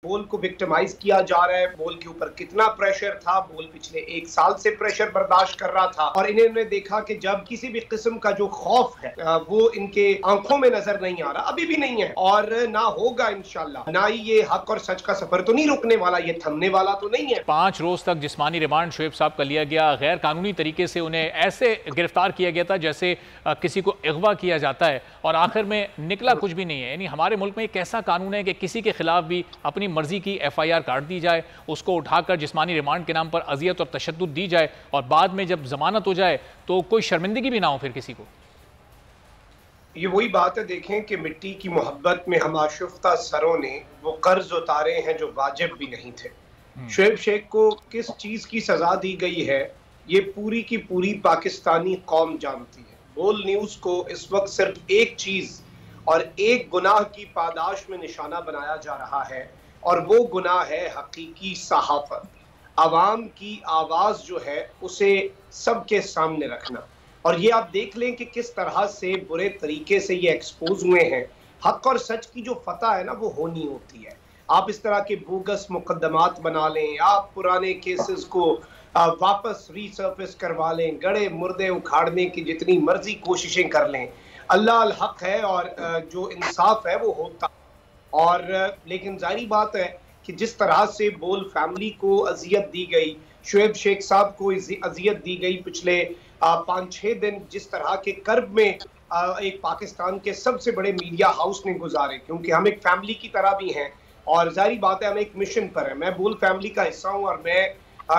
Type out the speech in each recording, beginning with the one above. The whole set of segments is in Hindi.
बोल को विक्टिमाइज किया जा रहा है। बोल के ऊपर कितना प्रेशर था, बोल पिछले 1 साल से प्रेशर बर्दाश्त कर रहा था और इन्होंने देखा कि जब किसी भी किस्म का जो खौफ है वो इनके आंखों में नजर नहीं आ रहा, अभी भी नहीं है और ना होगा इंशाल्लाह। ना ही ये हक और सच का सफर तो नहीं रुकने वाला, ये थमने वाला तो नहीं है। 5 रोज तक जिस्मानी रिमांड शुएब साहब का लिया गया। गैर कानूनी तरीके से उन्हें ऐसे गिरफ्तार किया गया था जैसे किसी को अगवा किया जाता है और आखिर में निकला कुछ भी नहीं है। यानी हमारे मुल्क में एक ऐसा कानून है कि किसी के खिलाफ भी अपनी मर्जी की FIR काट दी जाए, उसको उठाकर जिस्मानी रिमांड के नाम पर अजियत और तशद्दुद दी जाए और बाद में जब जमानत हो जाए तो कोई शर्मिंदगी भी ना हो फिर किसी को। ये वही बात है, देखें कि मिट्टी की मोहब्बत में हम आशुफ्ता सरों ने वो कर्ज उतारे हैं जो वाजिब भी नहीं थे। शुएब शेख को किस चीज की सजा दी गई है ये पूरी की पूरी पाकिस्तानी कौम जानती है। बोल न्यूज को इस वक्त सिर्फ एक चीज और एक गुनाह की पादाश में निशाना बनाया जा रहा है और वो गुनाह है हकीकी सहाफत। आवाम की आवाज जो है उसे सबके सामने रखना। और ये आप देख लें कि किस तरह से बुरे तरीके से ये एक्सपोज हुए हैं। हक और सच की जो फतह है ना वो होनी होती है। आप इस तरह के बोगस मुकदमात बना लें, आप पुराने केसेस को वापस रीसर्फेस करवा लें, गड़े मुर्दे उखाड़ने की जितनी मर्जी कोशिशें कर लें, अल्लाह अल हक है और जो इंसाफ है वो होता। और लेकिन जाहिर बात है कि जिस तरह से बोल फैमिली को अजियत दी गई, शुएब शेख साहब को अजियत दी गई पिछले 5-6 दिन, जिस तरह के कर्ब में एक पाकिस्तान के सबसे बड़े मीडिया हाउस ने गुजारे, क्योंकि हम एक फैमिली की तरह भी हैं और जाहिर बात है हम एक मिशन पर है। मैं बोल फैमिली का हिस्सा हूं और मैं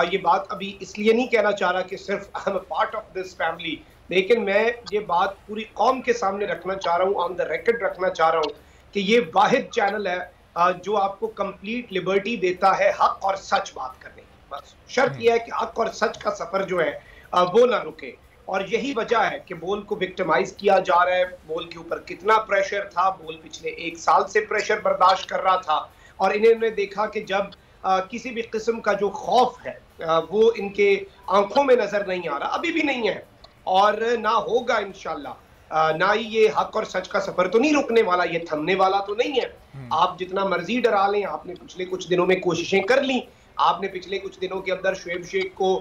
ये बात अभी इसलिए नहीं कहना चाह रहा कि सिर्फ I am a part of this family, लेकिन मैं ये बात पूरी कौम के सामने रखना चाह रहा हूँ, ऑन द रिकॉर्ड रखना चाह रहा हूँ कि ये वाहिद चैनल है जो आपको कंप्लीट लिबर्टी देता है हक और सच बात करने की। बस शर्त यह है कि हक और सच का सफर जो है वो ना रुके। और यही वजह है कि बोल को विक्टिमाइज किया जा रहा है। बोल के ऊपर कितना प्रेशर था, बोल पिछले 1 साल से प्रेशर बर्दाश्त कर रहा था और इन्होंने देखा कि जब किसी भी किस्म का जो खौफ है वो इनके आंखों में नजर नहीं आ रहा, अभी भी नहीं है और ना होगा इंशाल्लाह। ना ही ये हक और सच का सफर तो नहीं रुकने वाला, ये थमने वाला तो नहीं है। आप जितना मर्जी डरा लें, आपने पिछले कुछ दिनों में कोशिशें कर ली, आपने पिछले कुछ दिनों के अंदर शुएब शेख को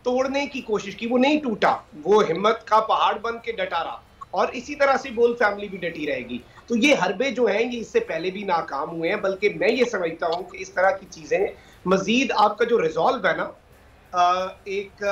तोड़ने की कोशिश की, वो नहीं टूटा, वो हिम्मत का पहाड़ बन के डटा रहा और इसी तरह से बोल फैमिली भी डटी रहेगी। तो ये हरबे जो हैं ये इससे पहले भी नाकाम हुए हैं, बल्कि मैं ये समझता हूँ कि इस तरह की चीजें मजीद आपका जो रिजॉल्व है ना एक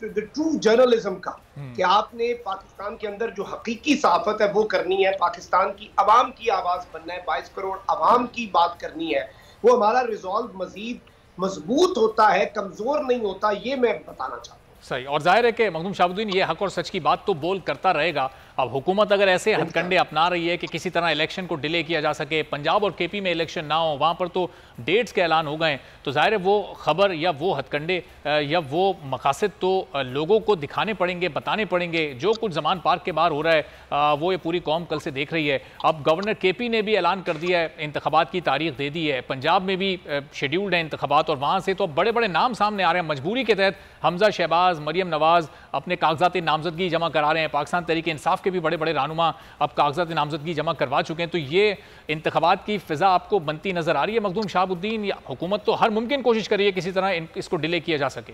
ट्रू जर्नलिज्म का, कि आपने पाकिस्तान के अंदर जो हकीकी सहाफत है वो करनी है, पाकिस्तान की आवाम की आवाज बनना है, 22 करोड़ आवाम की बात करनी है, वो हमारा रिजॉल्व मजीद मजबूत होता है, कमजोर नहीं होता। ये मैं बताना चाहता हूँ। सही। और जाहिर है कि मखदूम शहाबुद्दीन ये हक और सच की बात तो बोल करता रहेगा। अब हुकूमत अगर ऐसे हथकंडे अपना रही है कि किसी तरह इलेक्शन को डिले किया जा सके, पंजाब और KP में इलेक्शन ना हो, वहाँ पर तो डेट्स के ऐलान हो गए, तो जाहिर है वो खबर या वो हथकंडे या वो मकासद तो लोगों को दिखाने पड़ेंगे, बताने पड़ेंगे। जो कुछ ज़मान पार्क के बाहर हो रहा है वो ये पूरी कौम कल से देख रही है। अब गवर्नर KP ने भी ऐलान कर दिया है, इंतखाबात की तारीख दे दी है, पंजाब में भी शेड्यूल्ड है इंतखाबात और वहाँ से तो बड़े बड़े नाम सामने आ रहे हैं। मजबूरी के तहत हमजा शहबाज, मरियम नवाज अपने कागजात नामजदगी जमा करा रहे हैं। पाकिस्तान तहरीक इंसाफ के भी बड़े बड़े रहनुमा अब कागजात नामजदगी जमा करवा चुके हैं। तो ये इंतखाबात की फिजा आपको बनती नजर आ रही है मखदूम शहाबुद्दीन, या हुकूमत तो हर मुमकिन कोशिश करिए किसी तरह इसको डिले किया जा सके?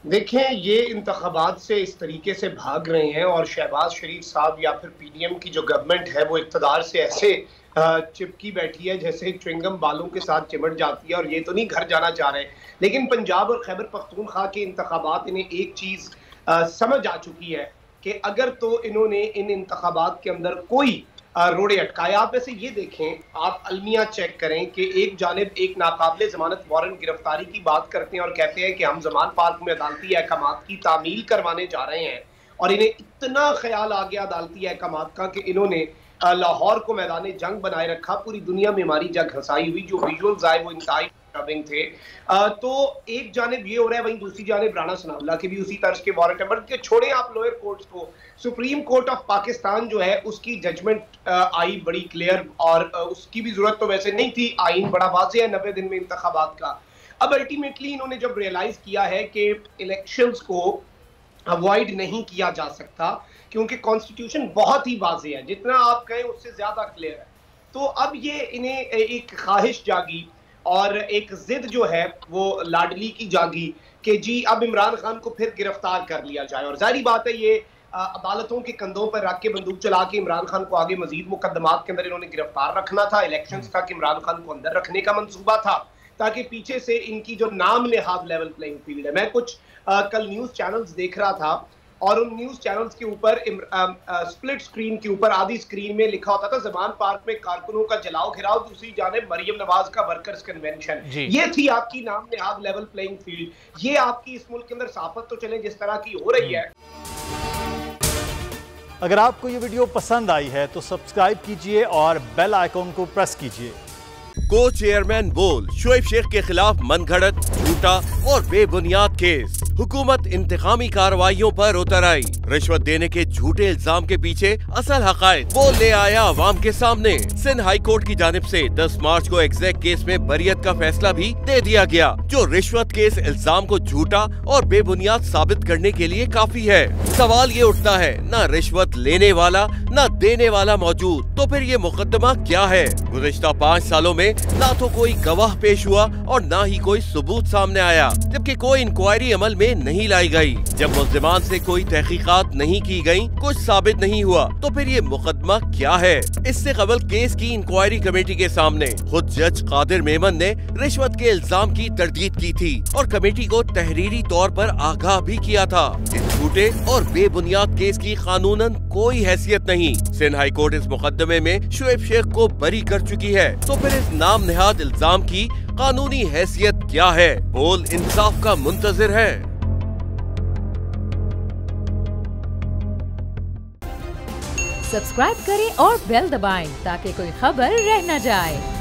देखें, ये इंतखाबात से इस तरीके से भाग रहे हैं और शहबाज शरीफ साहब या फिर PDM की जो गवर्नमेंट है वो इक़्तिदार से ऐसे चिपकी बैठी है जैसे च्युइंगम बालों के साथ चिमट जाती है और ये तो नहीं घर जाना चाह रहे। लेकिन पंजाब और खैबर पख्तूनख्वा के इंतखाबात इन्हें एक चीज समझ आ चुकी है कि अगर तो इन्होंने इन इंतखाबात के अंदर कोई रोड़े अटकाए। आप ऐसे ये देखें, आप अलमिया चेक करें कि एक जानिब एक नाकाबिले जमानत वारंट गिरफ्तारी की बात करते हैं और कहते हैं कि हम जमान पार्क में अदालती अहकामात की तामील करवाने जा रहे हैं और इन्हें इतना ख्याल आ गया अदालती अहकामात का कि इन्होंने लाहौर को मैदान जंग बनाए रखा। पूरी दुनिया में हमारी जंग हंसाई हुई, जो विजुअल्स आए वो इंतहाई डिस्टर्बिंग थे। तो एक जानिब ये हो रहा है, वहीं दूसरी जानिब राणा सनाउल्लाह के भी उसी तर्ज के वारंट है। बल्कि छोड़े आप लोअर कोर्ट्स को, सुप्रीम कोर्ट ऑफ पाकिस्तान जो है उसकी जजमेंट आई बड़ी क्लियर और उसकी भी जरूरत तो वैसे नहीं थी, आइन बड़ा वाज़ेह है 90 दिन में इंतखाबात का। अब अल्टीमेटली इन्होंने जब रियलाइज किया है कि इलेक्शंस को अवॉइड नहीं किया जा सकता क्योंकि कॉन्स्टिट्यूशन बहुत ही वाज़ेह है, जितना आप कहें उससे ज्यादा क्लियर है, तो अब ये इन्हें एक ख्वाहिश जागी और एक जिद जो है वो लाडली की जागी कि जी अब इमरान खान को फिर गिरफ्तार कर लिया जाए। और जाहिर बात है ये अदालतों के कंधों पर रख के बंदूक चला के इमरान खान को आगे मजीद मुकदमात के अंदर इन्होंने गिरफ्तार रखना था। इलेक्शंस तक इमरान खान को अंदर रखने का मंसूबा था ताकि पीछे से इनकी जो नाम नेहाद लेवल प्लेइंग फील्ड है। मैं कुछ कल न्यूज चैनल्स देख रहा था और उन न्यूज चैनल्स के ऊपर स्प्लिट स्क्रीन के ऊपर आधी स्क्रीन में लिखा होता था जमान पार्क में कारकुनों का जलाओ घिराव, दूसरी जानिब मरियम नवाज का वर्कर्स कन्वेंशन। ये थी आपकी नाम नेहाद लेवल प्लेइंग फील्ड। ये आपकी इस मुल्क के अंदर साफत तो चले जिस तरह की हो रही है। अगर आपको ये वीडियो पसंद आई है तो सब्सक्राइब कीजिए और बेल आइकॉन को प्रेस कीजिए। को चेयरमैन बोल, शोएब शेख के खिलाफ मनगढ़ंत, झूठा और बेबुनियाद केस। हुकूमत इंतकामी कार्रवाइयों पर उतर आई। रिश्वत देने के झूठे इल्जाम के पीछे असल हकायक वो ले आया अवाम के सामने। सिंध हाई कोर्ट की जानिब से 10 मार्च को एग्जैक्ट केस में बरियत का फैसला भी दे दिया गया, जो रिश्वत के इस इल्जाम को झूठा और बेबुनियाद साबित करने के लिए काफी है। सवाल ये उठता है, न रिश्वत लेने वाला न देने वाला मौजूद, तो फिर ये मुकदमा क्या है? गुज़िश्ता 5 सालों में ना तो कोई गवाह पेश हुआ और ना ही कोई सबूत सामने आया, जबकि कोई इंक्वायरी अमल में नहीं लाई गई। जब मुल्जिमान से कोई तहकीकात नहीं की गई, कुछ साबित नहीं हुआ, तो फिर ये मुकदमा क्या है? इससे कबल केस की इंक्वायरी कमेटी के सामने खुद जज कादिर मेमन ने रिश्वत के इल्जाम की तरदीद की थी और कमेटी को तहरीरी तौर पर आगाह भी किया था। इस झूठे और बेबुनियाद केस की कानूनन कोई हैसियत नहीं। सिंध हाई कोर्ट इस मुकदमे में शोएब शेख को बरी कर चुकी है, तो फिर इस नाम नेहाद इल्जाम की कानूनी हैसियत क्या है? बोल इंसाफ का मुंतजिर है। सब्सक्राइब करें और बेल दबाएं ताकि कोई खबर रह न जाए।